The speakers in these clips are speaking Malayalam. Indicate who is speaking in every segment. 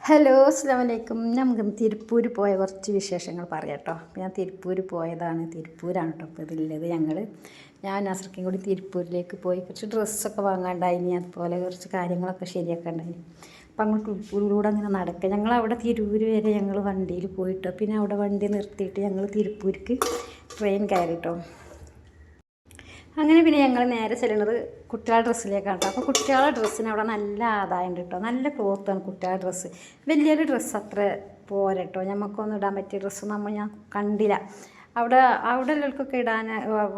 Speaker 1: ഹലോ അസ്സലാമലൈക്കും. നമുക്ക് തിരുപ്പൂർ പോയ കുറച്ച് വിശേഷങ്ങൾ പറയാം കേട്ടോ. ഞാൻ തിരുപ്പൂർ പോയതാണ്. തിരുപ്പൂരാണ് കേട്ടോ ഇപ്പോൾ ഇതിലുള്ളത്. ഞാൻ നസർക്കും കൂടി തിരുപ്പൂരിലേക്ക് പോയി കുറച്ച് ഡ്രസ്സൊക്കെ വാങ്ങാണ്ടായിനി, അതുപോലെ കുറച്ച് കാര്യങ്ങളൊക്കെ ശരിയാക്കാൻ ഉണ്ടായിനി. അപ്പം അങ്ങ് തിരുപ്പൂരിലൂടെ അങ്ങനെ നടക്കുക. ഞങ്ങളവിടെ തിരൂർ വരെ ഞങ്ങൾ വണ്ടിയിൽ പോയിട്ടോ. പിന്നെ അവിടെ വണ്ടി നിർത്തിയിട്ട് ഞങ്ങൾ തിരുപ്പൂർക്ക് ട്രെയിൻ കയറിട്ടോ. അങ്ങനെ പിന്നെ ഞങ്ങൾ നേരെ ചെല്ലുന്നത് കുട്ടികളുടെ ഡ്രസ്സിലേക്കാണ് കേട്ടോ. അപ്പോൾ കുട്ടികളുടെ ഡ്രസ്സിന് അവിടെ നല്ല ആദായം ഉണ്ട് കേട്ടോ. നല്ല ക്ലോത്താണ് കുട്ടികളുടെ ഡ്രസ്സ്. വലിയൊരു ഡ്രസ്സ് അത്ര പോരട്ടോ, നമുക്കൊന്നും ഇടാൻ പറ്റിയ ഡ്രസ്സ് ഞാൻ കണ്ടില്ല. അവിടെ ഉള്ളവർക്കൊക്കെ ഇടാൻ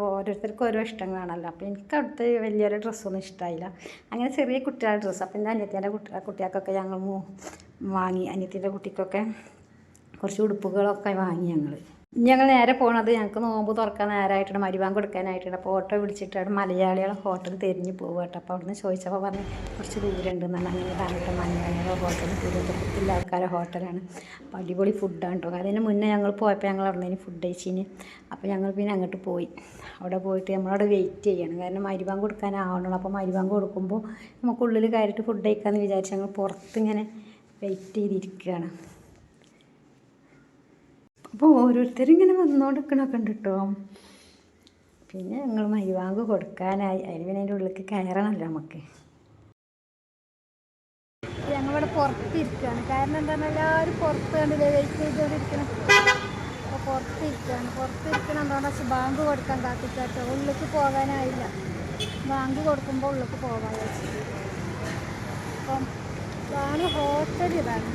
Speaker 1: ഓരോരുത്തർക്കും ഓരോ ഇഷ്ടങ്ങളാണല്ലോ. അപ്പോൾ എനിക്ക് അവിടുത്തെ വലിയൊരു ഡ്രസ്സൊന്നും ഇഷ്ടമായില്ല. അങ്ങനെ ചെറിയ കുട്ടികളുടെ ഡ്രസ്സ്. അപ്പോൾ എൻ്റെ അനിയത്തിൻ്റെ കുട്ടികൾക്കൊക്കെ ഞങ്ങൾ വാങ്ങി. അനിയത്തിൻ്റെ കുട്ടിക്കൊക്കെ കുറച്ച് ഉടുപ്പുകളൊക്കെ വാങ്ങി ഞങ്ങൾ നേരെ പോണത്, ഞങ്ങൾക്ക് നോമ്പ് തുറക്കാൻ നേരമായിട്ടുണ്ട്, മരിവാൻ കൊടുക്കാനായിട്ടുണ്ട്. അപ്പോൾ ഓട്ടോ പിടിച്ചിട്ടാണ് മലയാളികളെ ഹോട്ടൽ തിരിഞ്ഞ് പോകുക കേട്ടോ. അപ്പോൾ അവിടുന്ന് ചോദിച്ചപ്പോൾ പറഞ്ഞ് കുറച്ച് ദൂരം ഉണ്ടെന്നാണ്. അങ്ങനെ താഴെ മലയാളികളെ ഹോട്ടൽ, തിരുവനന്തപുരത്തുള്ള ആൾക്കാരെ ഹോട്ടലാണ്. അപ്പോൾ അടിപൊളി ഫുഡാണ് കേട്ടോ. അതിന് മുന്നേ ഞങ്ങൾ പോയപ്പോൾ ഞങ്ങൾ അവിടെ നിന്ന് ഫുഡ് കഴിച്ചിന്. അപ്പോൾ ഞങ്ങൾ പിന്നെ അങ്ങോട്ട് പോയി. അവിടെ പോയിട്ട് നമ്മളവിടെ വെയിറ്റ് ചെയ്യണം, കാരണം മരിവാൻ കൊടുക്കാനാവണല്ലോ. അപ്പോൾ മരിവാൻ കൊടുക്കുമ്പോൾ നമുക്കുള്ളിൽ കയറിയിട്ട് ഫുഡ് കഴിക്കാമെന്ന് വിചാരിച്ച് ഞങ്ങൾ പുറത്തിങ്ങനെ വെയിറ്റ് ചെയ്തിരിക്കുകയാണ്. അപ്പോൾ ഓരോരുത്തരും ഇങ്ങനെ വന്നുകൊടുക്കണമൊക്കെ ഉണ്ട് കേട്ടോ. പിന്നെ ഞങ്ങൾ മരിവാങ്ക് കൊടുക്കാനായി. അതിന് പിന്നെ അതിൻ്റെ ഉള്ളിലേക്ക് കയറണമല്ലോ നമുക്ക്. ഞങ്ങളിവിടെ പുറത്തിരിക്കുകയാണ്. കാരണം എന്താണ്, എല്ലാവരും പുറത്ത് കണ്ടില്ലേ വെയിറ്റ് ചെയ്തുകൊണ്ടിരിക്കണം. അപ്പോൾ പുറത്തിരിക്കണം എന്താണ് വെച്ചാൽ ബാങ്ക് കൊടുക്കാൻ കാത്തിക്കാട്ടോ. ഉള്ളിലേക്ക് പോകാനായില്ല. ബാങ്ക് കൊടുക്കുമ്പോൾ ഉള്ളിലേക്ക് പോകാൻ വെച്ചിട്ട്. അപ്പം ഇതാണ് ഹോട്ടൽ. ഇതാണ്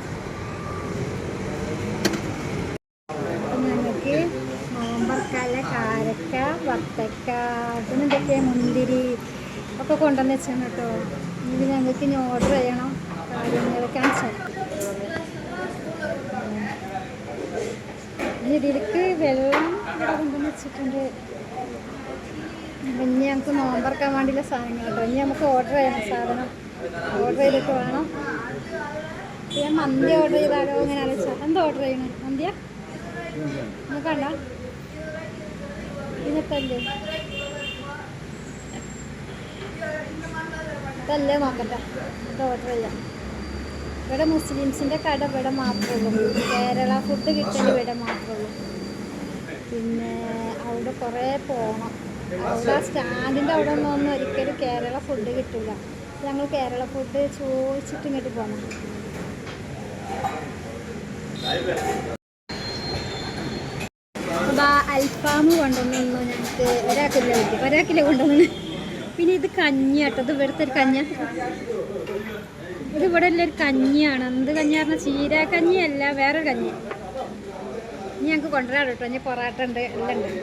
Speaker 1: നോമ്പർക്കാല കാരക്ക, വത്തക്ക, അതിനെന്തൊക്കെ മുന്തിരി ഒക്കെ കൊണ്ടുവന്ന് വെച്ചാണ് കേട്ടോ. ഇത് ഞങ്ങൾക്ക് ഇനി ഓർഡർ ചെയ്യണം കാര്യങ്ങളൊക്കെ ഇതിലേക്ക് വെള്ളം കൊണ്ടുവന്ന് വെച്ചിട്ടുണ്ട്. ഇനി ഞങ്ങൾക്ക് നോമ്പറക്കാൻ വേണ്ടിയുള്ള സാധനങ്ങൾ കേട്ടോ. ഇനി നമുക്ക് ഓർഡർ ചെയ്യണം സാധനം. ഓർഡർ ചെയ്തിട്ട് വേണം. ഞാൻ മന്തി ഓർഡർ ചെയ്താലോ ഇങ്ങനെ ആലോചിച്ചാൽ. എന്താ ഓർഡർ ചെയ്യണം? മന്തിയാ കണ്ട ഇതല്ലേ ഇതല്ലേ നോക്കട്ടെ. ഇത് ഓർഡർ ചെയ്യാം. ഇവിടെ മുസ്ലിംസിൻ്റെ കട ഇവിടെ മാത്രമേ ഉള്ളൂ. കേരള ഫുഡ് കിട്ടൽ ഇവിടെ മാത്രമേ ഉള്ളൂ. പിന്നെ അവിടെ കുറേ പോകണം. അവിടെ സ്റ്റാൻഡിൻ്റെ അവിടെ ഒന്നും ഒരിക്കലും കേരള ഫുഡ് കിട്ടില്ല. ഞങ്ങൾ കേരള ഫുഡ് ചോദിച്ചിട്ട് ഇങ്ങോട്ട് പോകണം. അൽഫാമ് കൊണ്ടുവന്നു ഞങ്ങൾക്ക്. ഒരാക്കില്ല കൊണ്ടുവന്നു. പിന്നെ ഇത് കഞ്ഞിയാട്ടോ. ഇത് ഇവിടുത്തെ ഒരു കഞ്ഞ. ഇത് ഇവിടെ ഉള്ളൊരു കഞ്ഞിയാണ്. എന്ത് കഞ്ഞി പറഞ്ഞാൽ ചീര കഞ്ഞിയല്ല, വേറൊരു കഞ്ഞി. ഇനി ഞങ്ങൾക്ക് കൊണ്ടുവരാം കേട്ടോ. ഇനി പൊറാട്ട ഉണ്ട്, എല്ലാം ഉണ്ട്.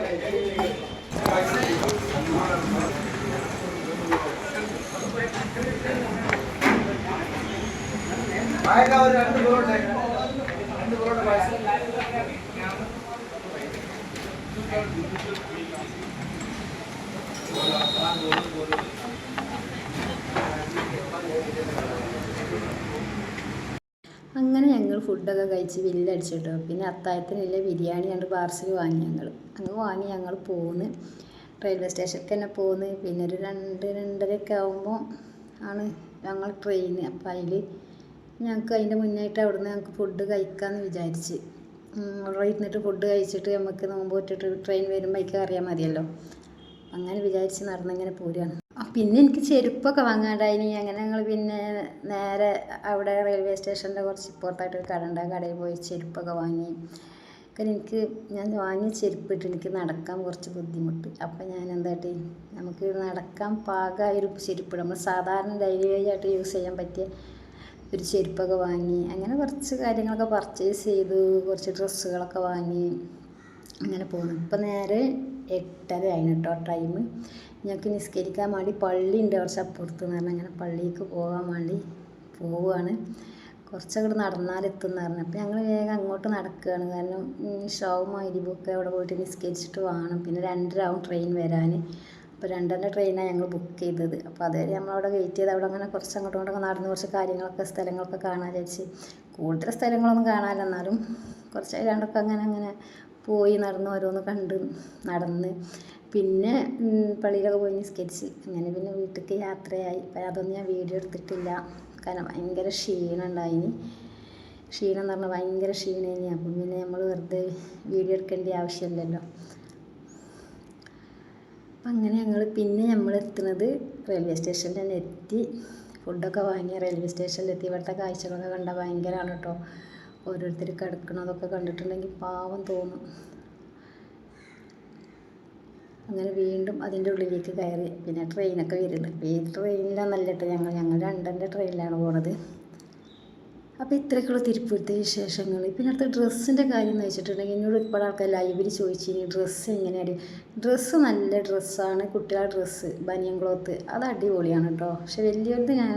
Speaker 1: അങ്ങനെ ഞങ്ങൾ ഫുഡൊക്കെ കഴിച്ച് ബില്ലടിച്ചിട്ടോ. പിന്നെ അത്താഴത്തിനുള്ള ബിരിയാണി കണ്ട് പാർസൽ വാങ്ങി. ഞങ്ങൾ പോന്ന് റെയിൽവേ സ്റ്റേഷനിലേക്ക് തന്നെ പോന്ന്. പിന്നെ ഒരു 2-2:30 ആകുമ്പോൾ ആണ് ഞങ്ങൾ ട്രെയിന്. അപ്പോൾ ഞങ്ങൾക്ക് അതിൻ്റെ മുന്നായിട്ട് അവിടുന്ന് ഞങ്ങൾക്ക് ഫുഡ് കഴിക്കാമെന്ന് വിചാരിച്ച്. അവിടെ ഇരുന്നിട്ട് ഫുഡ് കഴിച്ചിട്ട് നമുക്ക് നോമ്പ് വിട്ടിട്ട് ട്രെയിൻ വരുമ്പോഴേക്കും അറിയാൻ മതിയല്ലോ. അങ്ങനെ വിചാരിച്ച് നടന്നിങ്ങനെ പോരുകയാണ്. പിന്നെ എനിക്ക് ചെരുപ്പൊക്കെ വാങ്ങാണ്ടായിനി. അങ്ങനെ ഞങ്ങൾ പിന്നെ നേരെ അവിടെ റെയിൽവേ സ്റ്റേഷൻ്റെ കുറച്ച് ഇപ്പുറത്തായിട്ടൊരു കട ഉണ്ട്. ആ കടയിൽ പോയി ചെരുപ്പൊക്കെ വാങ്ങി. കാരണം ഞാൻ വാങ്ങിയ ചെരുപ്പിട്ട് എനിക്ക് നടക്കാൻ കുറച്ച് ബുദ്ധിമുട്ട്. അപ്പം ഞാൻ എന്താട്ടി, നമുക്ക് നടക്കാൻ പാകമായൊരു ചെരുപ്പ്, നമ്മൾ സാധാരണ ഡെയിലി ആയിട്ട് യൂസ് ചെയ്യാൻ പറ്റിയ ഒരു ചെരുപ്പൊക്കെ വാങ്ങി. അങ്ങനെ കുറച്ച് കാര്യങ്ങളൊക്കെ പർച്ചേസ് ചെയ്തു. കുറച്ച് ഡ്രസ്സുകളൊക്കെ വാങ്ങി. അങ്ങനെ പോകുന്നു. ഇപ്പം നേരെ 8:30 ആയിന് കേട്ടോ ടൈം. ഞങ്ങൾക്ക് നിസ്കരിക്കാൻ വേണ്ടി പള്ളി ഉണ്ട് കുറച്ച് അപ്പുറത്ത് എന്ന് പറഞ്ഞാൽ. അങ്ങനെ പള്ളിക്ക് പോകാൻ വേണ്ടി പോവുകയാണ്. കുറച്ചങ്ങോട്ട് നടന്നാലെത്തുമെന്ന് പറഞ്ഞു. അപ്പോൾ ഞങ്ങൾ വേഗം അങ്ങോട്ട് നടക്കുകയാണ്. കാരണം ഷാവും മഗ്‌രിബൊക്കെ അവിടെ പോയിട്ട് നിസ്കരിച്ചിട്ട് വേണം. പിന്നെ 2:30 ആവും ട്രെയിൻ വരാൻ. അപ്പോൾ 2:30 ട്രെയിനാണ് ഞങ്ങൾ ബുക്ക് ചെയ്തത്. അപ്പോൾ അതുവരെ നമ്മളവിടെ വെയിറ്റ് ചെയ്ത് അവിടെ അങ്ങനെ കുറച്ച് അങ്ങോട്ടും നടന്ന് കുറച്ച് സ്ഥലങ്ങളൊക്കെ കാണാൻ വിചാരിച്ച്. കൂടുതൽ സ്ഥലങ്ങളൊന്നും കാണാനില്ല, എന്നാലും കുറച്ച് അല്ലാണ്ടൊക്കെ അങ്ങനെ പോയി നടന്ന് ഓരോന്ന് കണ്ട് നടന്ന് പിന്നെ പള്ളിയിലൊക്കെ പോയി നിസ്കരിച്ച് അങ്ങനെ പിന്നെ വീട്ടിലേക്ക് യാത്രയായി. അപ്പം അതൊന്നും ഞാൻ വീഡിയോ എടുത്തിട്ടില്ല, കാരണം ഭയങ്കര ക്ഷീണം ഉണ്ടായിന്. ക്ഷീണം എന്ന് പറഞ്ഞാൽ ഭയങ്കര ക്ഷീണം തന്നെയാണ്. അപ്പം പിന്നെ നമ്മൾ വെറുതെ വീഡിയോ എടുക്കേണ്ട ആവശ്യമില്ലല്ലോ. അപ്പം അങ്ങനെ പിന്നെ നമ്മൾ എത്തുന്നത് റെയിൽവേ സ്റ്റേഷനിൽ തന്നെ എത്തി. ഫുഡൊക്കെ വാങ്ങി റെയിൽവേ സ്റ്റേഷനിലെത്തി. ഇവിടുത്തെ കാഴ്ചകളൊക്കെ കണ്ടാൽ ഭയങ്കരമാണ് കേട്ടോ. ഓരോരുത്തർ കിടക്കണതൊക്കെ കണ്ടിട്ടുണ്ടെങ്കിൽ പാവം തോന്നും. അങ്ങനെ വീണ്ടും അതിൻ്റെ ഉള്ളിലേക്ക് കയറി. പിന്നെ ട്രെയിനൊക്കെ വരുന്നുണ്ട്. അപ്പോൾ ഈ ട്രെയിനിലാണെന്നല്ല കേട്ടോ ഞങ്ങൾ 2 ട്രെയിനിലാണ് പോണത്. അപ്പോൾ ഇത്രയൊക്കെയുള്ള തിരുപ്പൂരത്തെ വിശേഷങ്ങൾ. പിന്നെ അടുത്ത ഡ്രസ്സിൻ്റെ കാര്യം എന്ന് വെച്ചിട്ടുണ്ടെങ്കിൽ എന്നോട് ഇപ്പോൾ ആൾക്കാർ ലൈവിൽ ചോദിച്ചിനി ഡ്രസ്സ് എങ്ങനെയാണ്. ഡ്രസ്സ് നല്ല ഡ്രസ്സാണ്, കുട്ടികളുടെ ഡ്രസ്സ് ബനിയൻ ക്ലോത്ത് അത് അടിപൊളിയാണ് കേട്ടോ. പക്ഷെ വലിയത് ഞാൻ